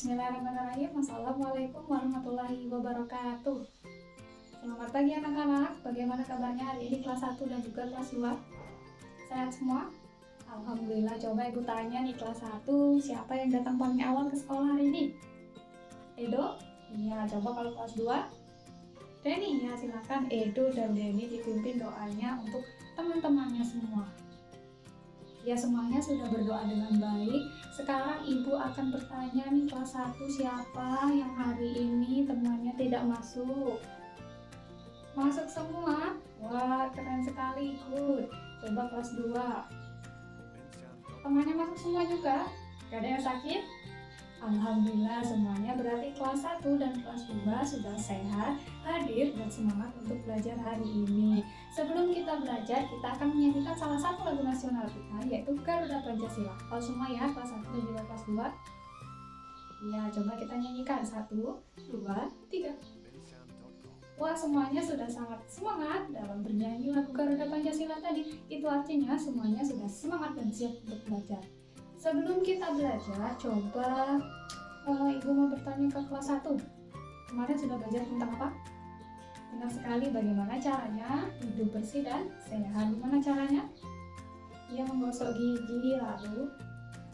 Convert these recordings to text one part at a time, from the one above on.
Bismillahirrahmanirrahim. Assalamualaikum warahmatullahi wabarakatuh. Selamat pagi anak-anak. Bagaimana kabarnya hari ini kelas 1 dan juga kelas 2? Sehat semua? Alhamdulillah. Coba ibu tanya nih kelas 1, siapa yang datang paling awal ke sekolah hari ini? Edo? Iya. Coba kalau kelas 2? Denny. Ya, silakan Edo dan Denny dipimpin doanya untuk teman-temannya semua. Ya, semuanya sudah berdoa dengan baik. Sekarang ibu akan bertanya nih kelas 1, siapa yang hari ini temannya tidak masuk? Masuk semua? Wah, keren sekali, good. Coba kelas 2. Temannya masuk semua juga? Gak ada yang sakit? Alhamdulillah semuanya, berarti kelas 1 dan kelas 2 sudah sehat, hadir dan semangat untuk belajar hari ini. Sebelum kita belajar, kita akan menyanyikan salah satu lagu nasional kita, yaitu Garuda Pancasila. Kalau semua ya, kelas 1 dan juga kelas 2. Ya, coba kita nyanyikan. 1, 2, 3. Wah, semuanya sudah sangat semangat dalam bernyanyi lagu Garuda Pancasila tadi. Itu artinya semuanya sudah semangat dan siap untuk belajar. Sebelum kita belajar, coba ibu mau bertanya ke kelas 1. Kemarin sudah belajar tentang apa? Benar sekali, bagaimana caranya hidup bersih dan sehat. Gimana caranya? Ya, menggosok gigi, lalu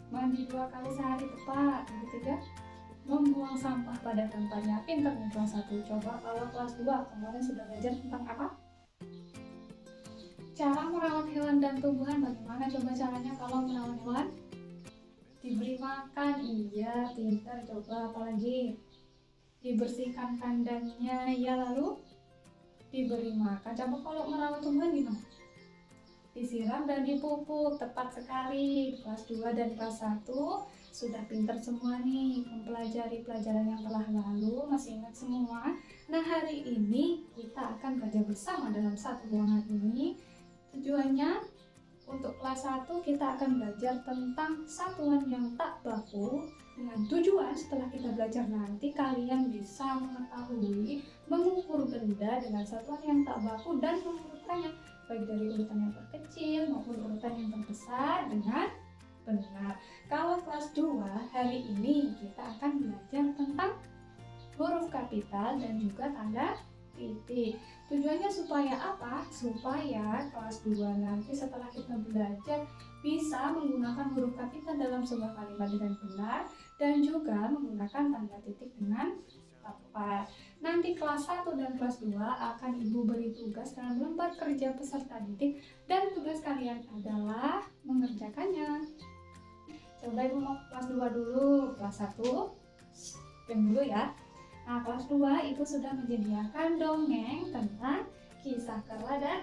mandi 2 kali sehari tepat. Yang ketiga, membuang sampah pada tempatnya. Pintar nih kelas 1. Coba kalau kelas 2, kemarin sudah belajar tentang apa? Cara merawat hewan dan tumbuhan. Bagaimana coba caranya kalau merawat hewan? Diberi makan, iya, pintar. Coba apalagi? Dibersihkan kandangnya, ya, lalu diberi makan. Coba kalau merawat tumbuhan gimana? Disiram dan dipupuk, tepat sekali. Kelas 2 dan kelas 1 sudah pintar semua nih, mempelajari pelajaran yang telah lalu, masih ingat semua. Nah, hari ini kita akan belajar bersama dalam satu ruangan ini. Tujuannya, untuk kelas 1 kita akan belajar tentang satuan yang tak baku, dengan tujuan setelah kita belajar nanti kalian bisa mengetahui mengukur benda dengan satuan yang tak baku dan mengurutannya, baik dari urutan yang terkecil maupun urutan yang terbesar dengan benar. Kalau kelas 2 hari ini kita akan belajar tentang huruf kapital dan juga tanda titik. Tujuannya supaya apa? Supaya kelas 2 nanti setelah kita belajar bisa menggunakan huruf kapital dalam sebuah kalimat dengan benar dan juga menggunakan tanda titik dengan tepat. Nanti kelas 1 dan kelas 2 akan ibu beri tugas dalam lembar kerja peserta didik dan tugas kalian adalah mengerjakannya. Coba ibu mau kelas 2 dulu. Kelas 1 yang dulu ya. Nah, kelas 2 itu sudah menyediakan dongeng tentang kisah kera dan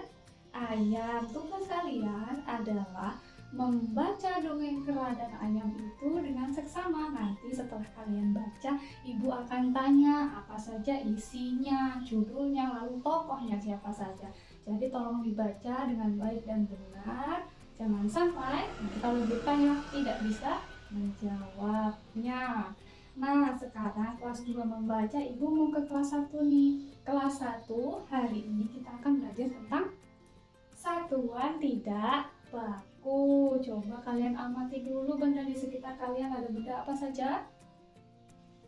ayam. Tugas kalian adalah membaca dongeng kera dan ayam itu dengan seksama. Nanti setelah kalian baca, ibu akan tanya apa saja isinya, judulnya, lalu tokohnya siapa saja. Jadi tolong dibaca dengan baik dan benar. Jangan sampai kalau ditanya tidak bisa menjawabnya. Nah, sekarang kelas 2 membaca, ibu mau ke kelas 1 nih. Kelas 1 hari ini kita akan belajar tentang satuan tidak baku. Coba kalian amati dulu benda di sekitar kalian, ada benda apa saja?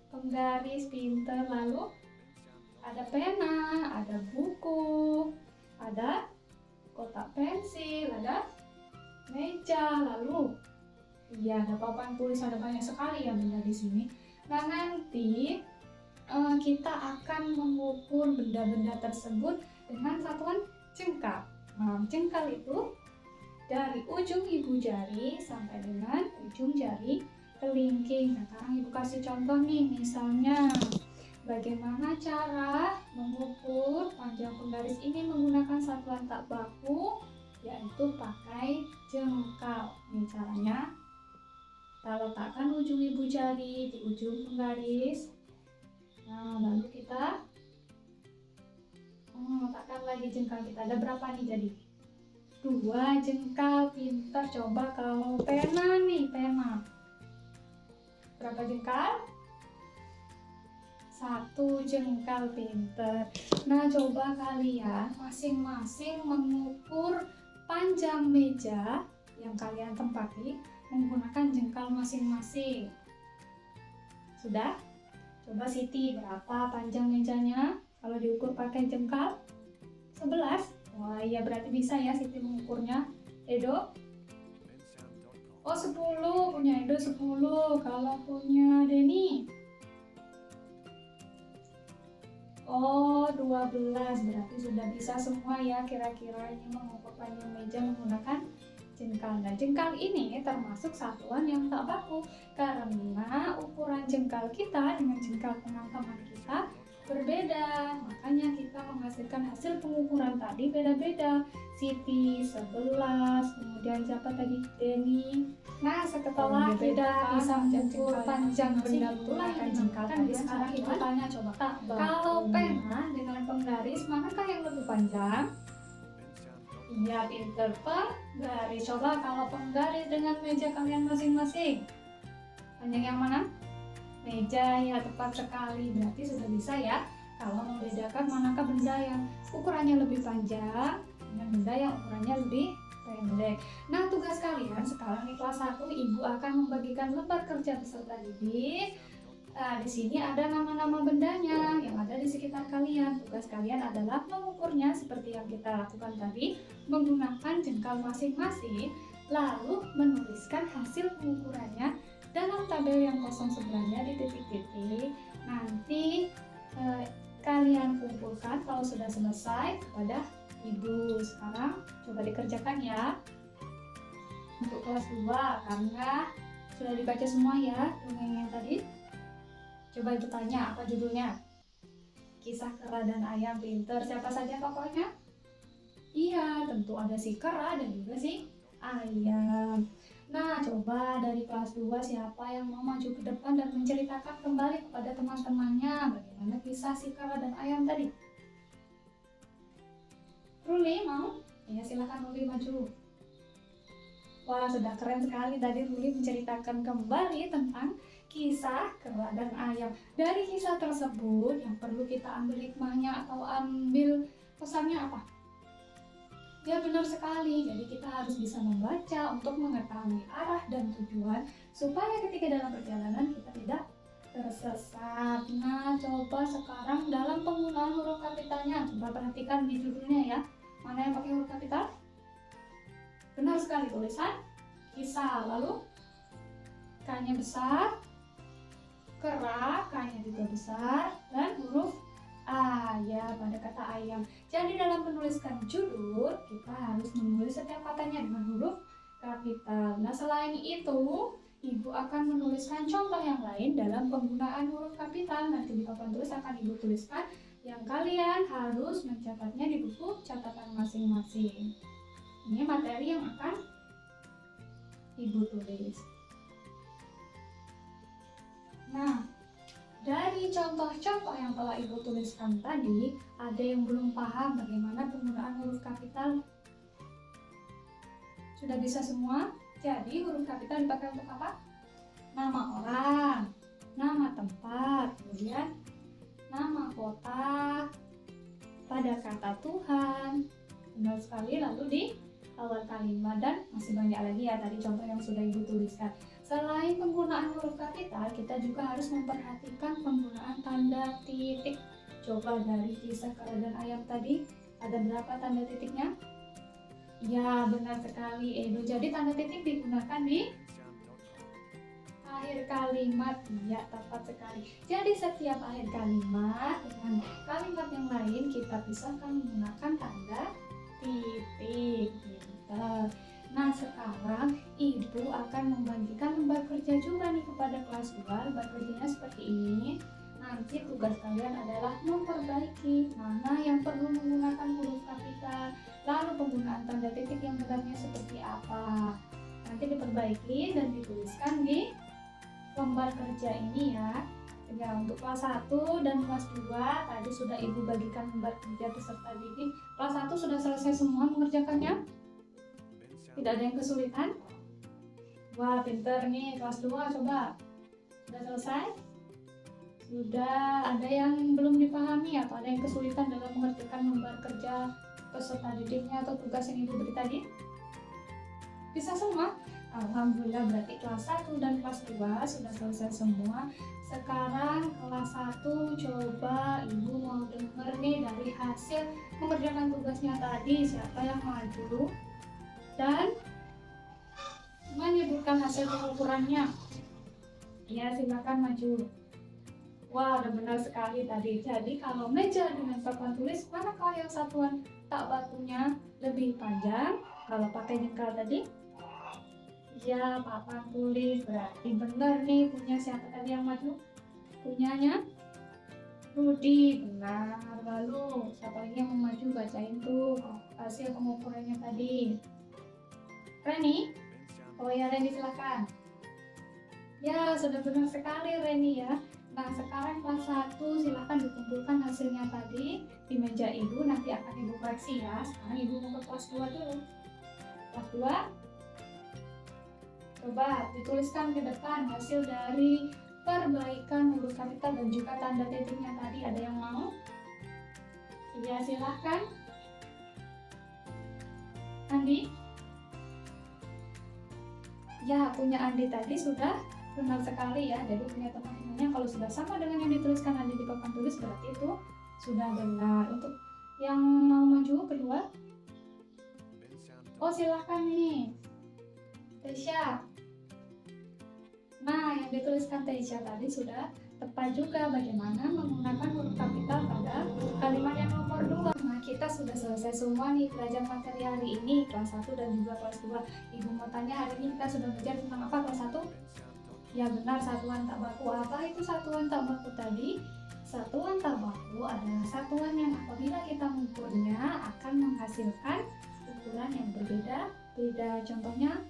Penggaris, pintar, lalu ada pena, ada buku, ada kotak pensil, ada meja, lalu iya ada papan tulis, ada banyak sekali ya benda di sini. Nah, nanti kita akan mengukur benda-benda tersebut dengan satuan jengkal. Nah, jengkal itu dari ujung ibu jari sampai dengan ujung jari kelingking. Nah, sekarang ibu kasih contoh nih, misalnya bagaimana cara mengukur panjang penggaris ini menggunakan satuan tak baku, yaitu pakai jengkal. Ini caranya. Kita letakkan ujung ibu jari di ujung penggaris. Nah, lalu kita letakkan lagi jengkal kita. Ada berapa nih jadi? 2 jengkal, pintar. Coba kalau pena nih, pena. Berapa jengkal? 1 jengkal, pintar. Nah, coba kalian masing-masing mengukur panjang meja yang kalian tempati menggunakan jengkal masing-masing. Sudah? Coba Siti, berapa panjang mejanya? Kalau diukur pakai jengkal? 11. Wah iya, berarti bisa ya Siti mengukurnya. Edo? Oh 10, punya Edo 10. Kalau punya Denny? Oh 12, berarti sudah bisa semua ya kira-kira ini mengukur panjang meja menggunakan jengkal. Nah, jengkal ini termasuk satuan yang tak baku karena ukuran jengkal kita dengan jengkal teman-teman kita berbeda. Makanya kita menghasilkan hasil pengukuran tadi beda-beda. Siti 11, kemudian siapa tadi? Denny. Nah, setelah kita bisa mengukur panjang benda menggunakan jengkal tadi, sekarang kita tanya coba, kalau pena dengan penggaris manakah yang lebih panjang? Iya, pinter, penggaris. Coba kalau penggaris dengan meja kalian masing-masing, panjang yang mana? Meja, ya tepat sekali. Berarti sudah bisa ya kalau membedakan manakah benda yang ukurannya lebih panjang dengan benda yang ukurannya lebih pendek. Nah, tugas kalian sekarang di kelas 1, Ibu akan membagikan lembar kerja peserta didik. Nah, di sini ada nama-nama bendanya yang ada di sekitar kalian. Tugas kalian adalah mengukurnya seperti yang kita lakukan tadi, menggunakan jengkal masing-masing, lalu menuliskan hasil pengukurannya dalam tabel yang kosong sebelahnya di titik-titik. Nanti kalian kumpulkan kalau sudah selesai kepada Ibu. Sekarang coba dikerjakan ya. Untuk kelas 2, karena sudah dibaca semua ya dongeng yang tadi. Coba Ibu tanya, apa judulnya? Kisah Kera dan Ayam. Pinter. Siapa saja tokohnya? Iya, tentu ada si kera dan juga si ayam. Nah, coba dari kelas 2 siapa yang mau maju ke depan dan menceritakan kembali kepada teman-temannya bagaimana kisah si kera dan ayam tadi? Ruli mau? Ya, silakan Ruli maju. Wah, sudah keren sekali tadi Ruli menceritakan kembali tentang kisah kera dan ayam. Dari kisah tersebut yang perlu kita ambil hikmahnya atau ambil pesannya apa? Ya benar sekali, jadi kita harus bisa membaca untuk mengetahui arah dan tujuan supaya ketika dalam perjalanan kita tidak tersesat. Nah, coba sekarang dalam penggunaan huruf kapitalnya, coba perhatikan di judulnya ya. Mana yang pakai huruf kapital? Benar sekali, tulisan kisah. Lalu K-nya besar, kera, K-nya juga besar, dan huruf A ya pada kata ayam. Jadi dalam menuliskan judul, kita harus menulis setiap katanya dengan huruf kapital. Nah, selain itu, Ibu akan menuliskan contoh yang lain dalam penggunaan huruf kapital. Nanti di papan tulis akan Ibu tuliskan yang kalian harus mencatatnya di buku catatan masing-masing. Ini materi yang akan Ibu tulis. Nah, dari contoh-contoh yang telah Ibu tuliskan tadi, ada yang belum paham bagaimana penggunaan huruf kapital? Sudah bisa semua? Jadi huruf kapital dipakai untuk apa? Nama orang, nama tempat, kemudian nama kota, pada kata Tuhan. Benar sekali, lalu di awal kalimat dan masih banyak lagi ya tadi contoh yang sudah Ibu tuliskan. Selain penggunaan huruf kapital, kita juga harus memperhatikan penggunaan tanda titik. Coba dari kisah kera dan ayam tadi, ada berapa tanda titiknya? Ya, benar sekali Edo. Jadi tanda titik digunakan di akhir kalimat. Ya, tepat sekali. Jadi setiap akhir kalimat dengan kalimat yang lain kita pisahkan menggunakan tanda titik. Nah, sekarang Ibu akan membagikan lembar kerja juga nih kepada kelas 2. Lembar kerjanya seperti ini. Nanti tugas kalian adalah memperbaiki mana yang perlu menggunakan huruf kapital, lalu penggunaan tanda titik yang benarnya seperti apa. Nanti diperbaiki dan dituliskan di lembar kerja ini ya. Ya, untuk kelas 1 dan kelas 2 tadi sudah Ibu bagikan lembar kerja peserta didik. Kelas 1 sudah selesai semua mengerjakannya? Tidak ada yang kesulitan? Wah, pinter nih. Kelas 2 coba. Sudah selesai? Sudah. Ada yang belum dipahami atau ada yang kesulitan dalam mengerjakan lembar kerja peserta didiknya atau tugas yang Ibu beri tadi? Bisa semua? Alhamdulillah, berarti kelas 1 dan kelas 2 sudah selesai semua. Sekarang kelas 1 coba Ibu mau denger nih dari hasil mengerjakan tugasnya tadi, siapa yang maju dan menyebutkan hasil pengukurannya. Ya, silakan maju. Wah, udah benar sekali tadi. Jadi kalau meja dengan papan tulis, manakah yang satuan tak batunya lebih panjang? Kalau pakai jengkal tadi? Ya, papan tulis. Berarti benar nih. Punya siapa tadi yang maju? Punyanya Rudi. Benar. Lalu siapa lagi yang mau maju? Bacain tuh hasil pengukurannya tadi. Reni? Oh ya, Reni silakan. Ya, sudah benar sekali Reni ya. Nah, sekarang kelas 1 silahkan dikumpulkan hasilnya tadi di meja Ibu, nanti akan Ibu koreksi ya. Sekarang Ibu mau ke kelas 2 dulu. Kelas 2, coba dituliskan ke depan hasil dari perbaikan huruf kapital dan juga tanda titiknya tadi. Ada yang mau? Iya, silahkan. Andi? Ya, punya Andi tadi sudah benar sekali ya. Jadi punya teman-temannya kalau sudah sama dengan yang dituliskan Andi di papan tulis, berarti itu sudah benar. Untuk yang mau maju kedua, oh silahkan nih Tesya. Nah, yang dituliskan Tesya tadi sudah tepat juga. Bagaimana menggunakan huruf kapital pada kalimat yang nomor 2. Nah, kita sudah selesai semua nih pelajaran materi hari ini, kelas 1 dan juga kelas 2. Ibu mau tanya, hari ini kita sudah belajar tentang apa kelas 1? Ya benar, satuan tak baku. Apa itu satuan tak baku tadi? Satuan tak baku adalah satuan yang apabila kita mengukurnya akan menghasilkan ukuran yang berbeda-beda. Contohnya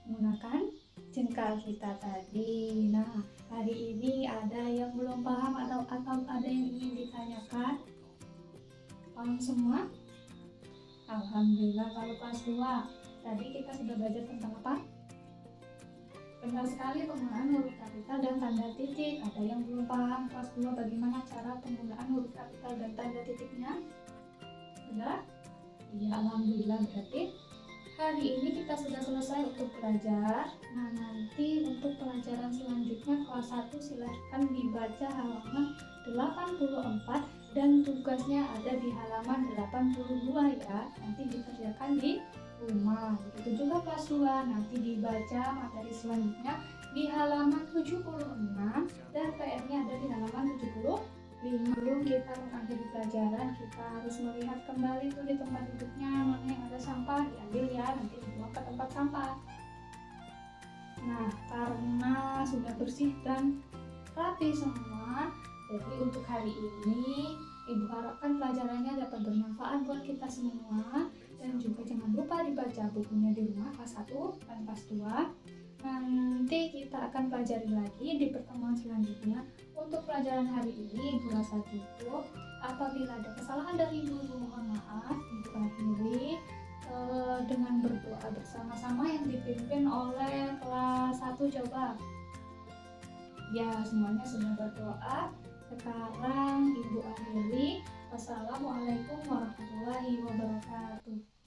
menggunakan jengkal kita tadi. Nah, hari ini ada yang belum paham atau ada yang ingin ditanyakan? Paham semua? Alhamdulillah. Kalau kelas 2 tadi kita sudah belajar tentang apa? Benar sekali, penggunaan huruf kapital dan tanda titik. Ada yang belum paham kelas 2 bagaimana cara penggunaan huruf kapital dan tanda titiknya? Sudah? Iya, alhamdulillah. Berarti hari ini kita sudah selesai untuk belajar. Nah, nanti untuk pelajaran selanjutnya kelas 1 silahkan dibaca halaman 84 dan tugasnya ada di halaman 82 ya. Nanti dikerjakan di rumah. Begitu juga kelas 2, nanti dibaca materi selanjutnya di halaman 76 dan PR-nya ada di halaman 75. Sebelum kita mengakhiri pelajaran, kita harus melihat kembali tuh di tempat duduknya, mana yang ada sampah diambil ya, nanti dibuang ke tempat sampah. Nah, karena sudah bersih dan rapi semua, jadi untuk hari ini Ibu harapkan pelajarannya dapat bermanfaat buat kita semua. Dan juga jangan lupa dibaca bukunya di rumah kelas 1 dan kelas 2. Nanti kita akan pelajari lagi di pertemuan selanjutnya. Untuk pelajaran hari ini Ibu rasa cukup. Apabila ada kesalahan dari Ibu, mohon maaf. Ibu akhiri dengan berdoa bersama-sama yang dipimpin oleh kelas 1. Coba ya, semuanya sudah berdoa. Sekarang Ibu akhiri. Wassalamualaikum warahmatullahi wabarakatuh.